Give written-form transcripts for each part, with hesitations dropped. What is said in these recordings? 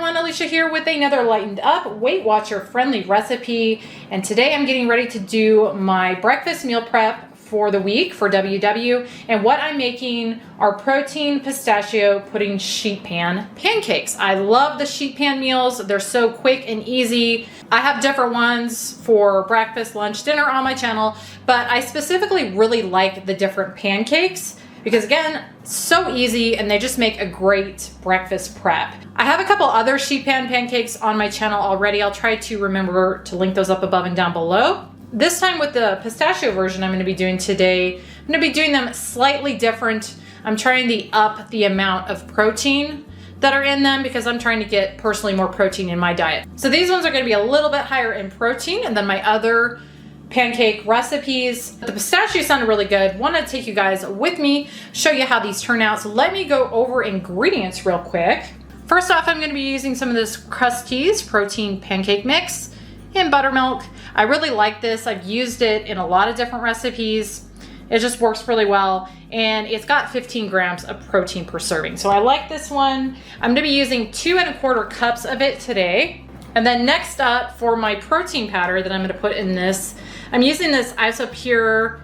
everyone, Alicia here with another lightened up Weight Watcher friendly recipe. And today I'm getting ready to do my breakfast meal prep for the week for WW. And what I'm making are protein pistachio pudding sheet pan pancakes. I love the sheet pan meals. They're so quick and easy. I have different ones for breakfast, lunch, dinner on my channel, but I specifically really like the different pancakes because again, so easy and they just make a great breakfast prep. I have a couple other sheet pan pancakes on my channel already. I'll try to remember to link those up above and down below. This time with the pistachio version I'm going to be doing today, I'm going to be doing them slightly different. I'm trying to up the amount of protein that are in them because I'm trying to get personally more protein in my diet. So these ones are going to be a little bit higher in protein than my other pancake recipes. The pistachio sounded really good. Want to take you guys with me, show you how these turn out. So let me go over ingredients real quick. First off, I'm going to be using some of this Krusteaz protein pancake mix in buttermilk. I really like this. I've used it in a lot of different recipes. It just works really well, and it's got 15 grams of protein per serving. So I like this one. I'm going to be using 2 1/4 cups of it today. And then next up for my protein powder that I'm going to put in this, I'm using this Isopure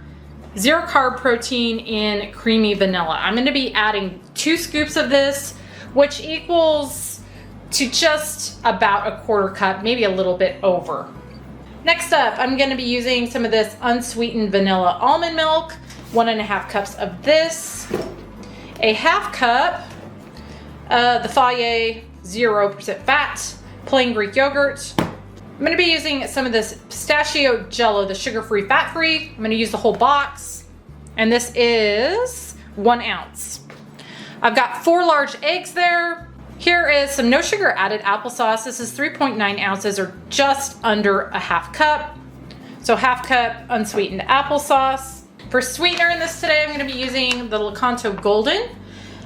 0 carb protein in creamy vanilla. I'm going to be adding 2 scoops of this, which equals to just about 1/4 cup, maybe a little bit over. Next up, I'm going to be using some of this unsweetened vanilla almond milk, 1 1/2 cups of this, a 1/2 cup of the Fage 0% fat plain Greek yogurt. I'm going to be using some of this pistachio Jell-O, the sugar-free, fat-free. I'm going to use the whole box, and this is 1 ounce. I've got 4 large eggs there. Here is some no sugar added applesauce. This is 3.9 ounces or just under a 1/2 cup. So 1/2 cup unsweetened applesauce. For sweetener in this today, I'm going to be using the lightened golden.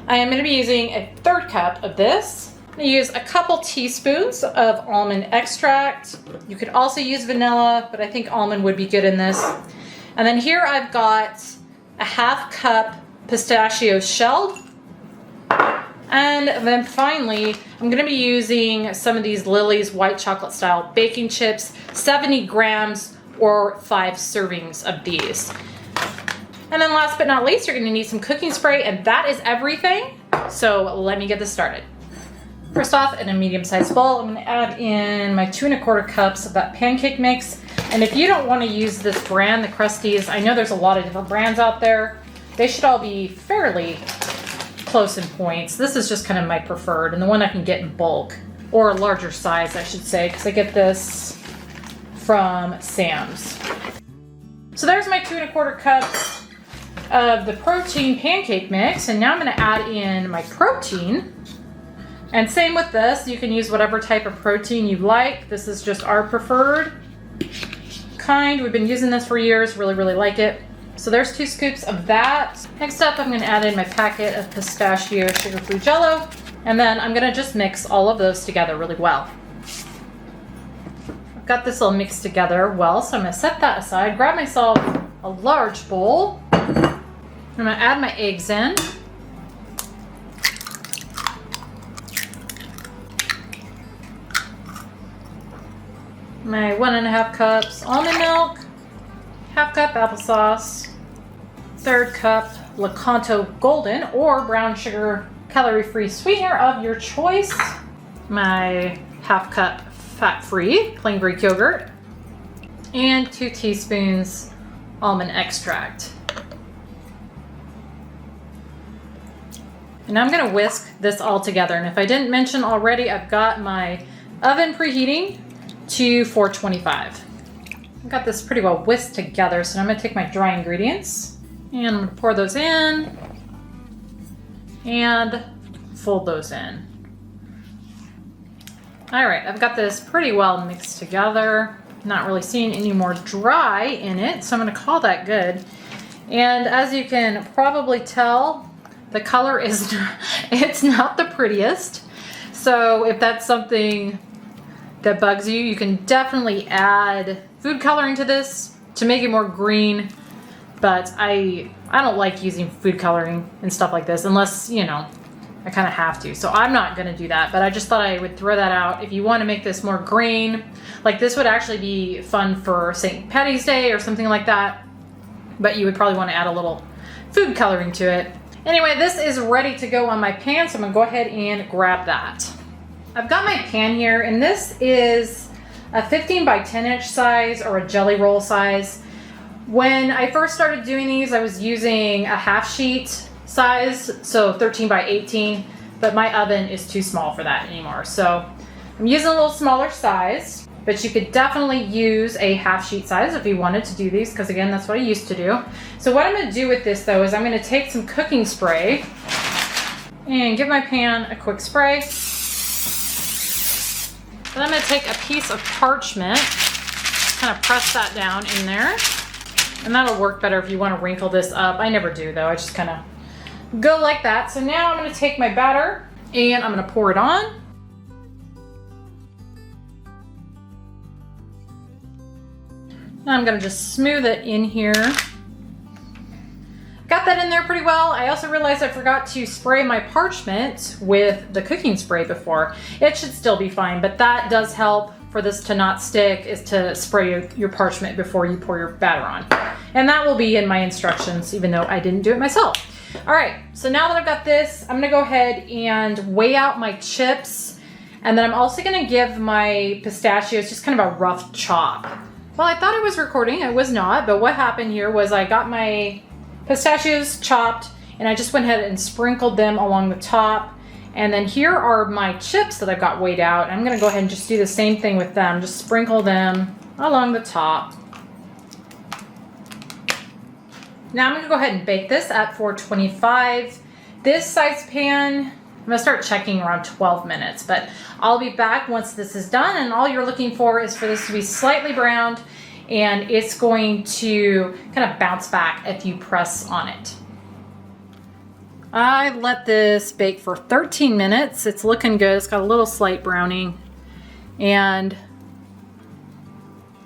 I am going to be using a 1/3 cup of this. I'm going to use a couple teaspoons of almond extract. You could also use vanilla, but I think almond would be good in this. And then here I've got a 1/2 cup pistachio shelled. And then finally, I'm going to be using some of these Lily's white chocolate style baking chips, 70 grams or 5 servings of these. And then last but not least, you're going to need some cooking spray, and that is everything. So let me get this started. First off, in a medium-sized bowl, I'm going to add in my 2 1/4 cups of that pancake mix. And if you don't want to use this brand, the Krusteaz, I know there's a lot of different brands out there. They should all be fairly close in points. This is just kind of my preferred, and the one I can get in bulk, or a larger size, I should say, because I get this from Sam's. So there's my 2 1/4 cups of the protein pancake mix, and now I'm going to add in my protein. And same with this, you can use whatever type of protein you like. This is just our preferred kind. We've been using this for years, really like it. So there's 2 scoops of that. Next up, I'm going to add in my packet of pistachio sugar-free Jell-O, and then I'm going to just mix all of those together really well. I've got this all mixed together well, so I'm going to set that aside, grab myself a large bowl. I'm going to add my eggs in. My 1 1/2 cups almond milk, 1/2 cup applesauce, 1/3 cup lightened golden or brown sugar calorie-free sweetener of your choice, my 1/2 cup fat-free plain Greek yogurt, and 2 teaspoons almond extract. And I'm going to whisk this all together. And if I didn't mention already, I've got my oven preheating to 425. I've got this pretty well whisked together, so I'm going to take my dry ingredients and I'm going to pour those in and fold those in. All right, I've got this pretty well mixed together. Not really seeing any more dry in it, so I'm going to call that good. And as you can probably tell, the color is it's not the prettiest. So if that's something that bugs you, you can definitely add food coloring to this to make it more green, but I don't like using food coloring and stuff like this unless, you know, I kind of have to. So I'm not going to do that, but I just thought I would throw that out. If you want to make this more green, like this would actually be fun for St. Patty's Day or something like that, but you would probably want to add a little food coloring to it. Anyway, this is ready to go on my pan, so I'm going to go ahead and grab that. I've got my pan here, and this is a 15 by 10 inch size or a jelly roll size. When I first started doing these, I was using a half sheet size, so 13 by 18, but my oven is too small for that anymore. So I'm using a little smaller size, but you could definitely use a half sheet size if you wanted to do these, because again, that's what I used to do. So what I'm going to do with this though is I'm going to take some cooking spray and give my pan a quick spray. Then I'm going to take a piece of parchment, kind of press that down in there, and that'll work better if you want to wrinkle this up. I never do though, I just kind of go like that. So now I'm going to take my batter and I'm going to pour it on. Now I'm going to just smooth it in here. Got that in there pretty well. I also realized I forgot to spray my parchment with the cooking spray before. It should still be fine, but that does help for this to not stick, is to spray your parchment before you pour your batter on. And that will be in my instructions, even though I didn't do it myself. All right, so now that I've got this, I'm gonna go ahead and weigh out my chips, and then I'm also gonna give my pistachios just kind of a rough chop. Well, I thought I was recording, I was not, but what happened here was I got my pistachios chopped, and I just went ahead and sprinkled them along the top, and then here are my chips that I've got weighed out. I'm gonna go ahead and just do the same thing with them, just sprinkle them along the top. Now I'm going to go ahead and bake this at 425. This size pan, I'm going to start checking around 12 minutes, but I'll be back once this is done, and all you're looking for is for this to be slightly browned, and it's going to kind of bounce back if you press on it. I let this bake for 13 minutes. It's looking good. It's got a little slight browning, and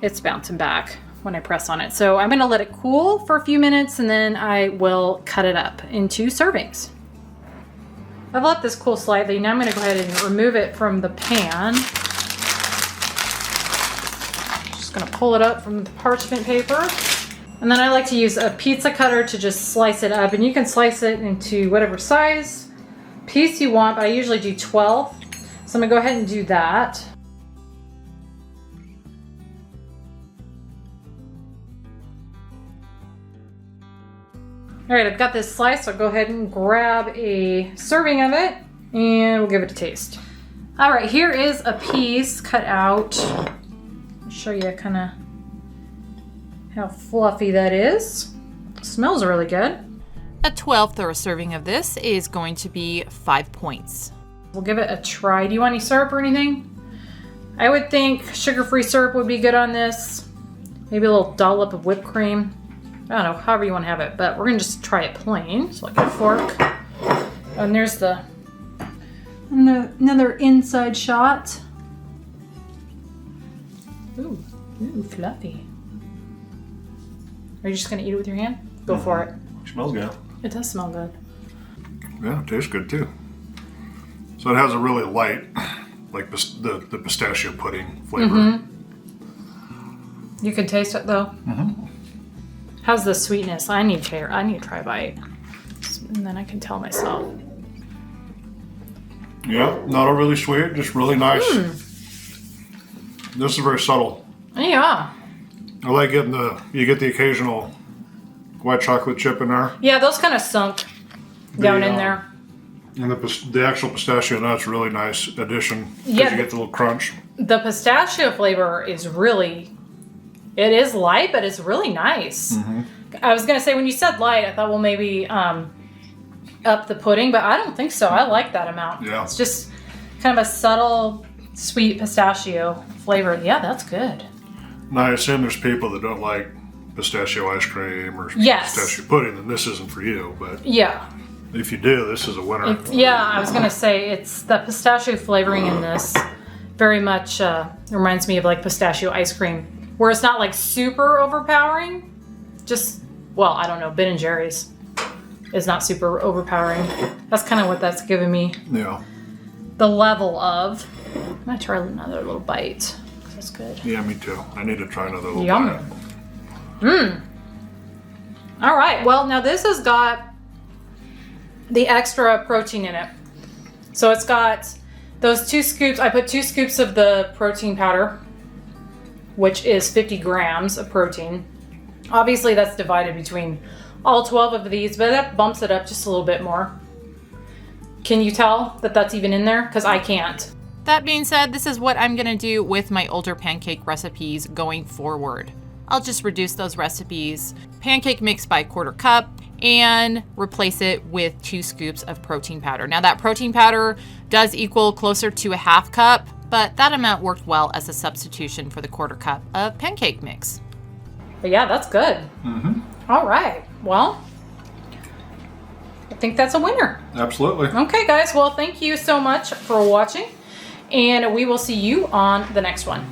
it's bouncing back when I press on it. So I'm gonna let it cool for a few minutes, and then I will cut it up into servings. I've let this cool slightly. Now I'm gonna go ahead and remove it from the pan. Just gonna pull it up from the parchment paper. And then I like to use a pizza cutter to just slice it up, and you can slice it into whatever size piece you want, but I usually do 12. So I'm gonna go ahead and do that. All right, I've got this slice, so I'll go ahead and grab a serving of it, and we'll give it a taste. All right, here is a piece cut out. I'll show you kind of how fluffy that is. It smells really good. A 12th or a serving of this is going to be 5 points. We'll give it a try. Do you want any syrup or anything? I would think sugar-free syrup would be good on this. Maybe a little dollop of whipped cream. I don't know, however you want to have it, but we're gonna just try it plain. So I'll get a fork. And there's another inside shot. Ooh, fluffy. Are you just gonna eat it with your hand? Go for it. Smells good. It does smell good. Yeah, it tastes good too. So it has a really light, like the pistachio pudding flavor. Mm-hmm. You can taste it though. Mm-hmm. How's the sweetness? I need to try a bite, and then I can tell myself. Yeah, not overly sweet, just really nice. This is very subtle. Yeah. I like getting you get the occasional white chocolate chip in there. Yeah, those kind of sunk down in there. And the actual pistachio nut's really nice addition, because Yeah, you get the little crunch. The pistachio flavor is really, it is light, but it's really nice. Mm-hmm. I was going to say, when you said light, I thought, well, maybe up the pudding, but I don't think so. I like that amount. Yeah. It's just kind of a subtle, sweet pistachio flavor. Yeah, that's good. Now, I assume there's people that don't like pistachio ice cream or Yes. pistachio pudding, then this isn't for you. But Yeah. if you do, this is a winner. Yeah, I was going to say, it's the pistachio flavoring in this very much reminds me of like pistachio ice cream, where it's not like super overpowering. Just, well, I don't know, Ben and Jerry's. is not super overpowering. That's kind of what that's giving me. Yeah. The level of. I'm gonna try another little bite. That's good. Yeah, me too. I need to try another little Yummy. bite. All right. Well, now this has got the extra protein in it. So it's got those 2 scoops. I put 2 scoops of the protein powder, which is 50 grams of protein. Obviously, that's divided between all 12 of these, but that bumps it up just a little bit more. Can you tell that that's even in there? Because I can't. That being said, this is what I'm gonna do with my older pancake recipes going forward. I'll just reduce those recipes, pancake mix by 1/4 cup, and replace it with 2 scoops of protein powder. Now that protein powder does equal closer to a 1/2 cup, but that amount worked well as a substitution for the 1/4 cup of pancake mix. But yeah, that's good. All right. Well, I think that's a winner. Absolutely. Okay, guys. Well, thank you so much for watching, and we will see you on the next one.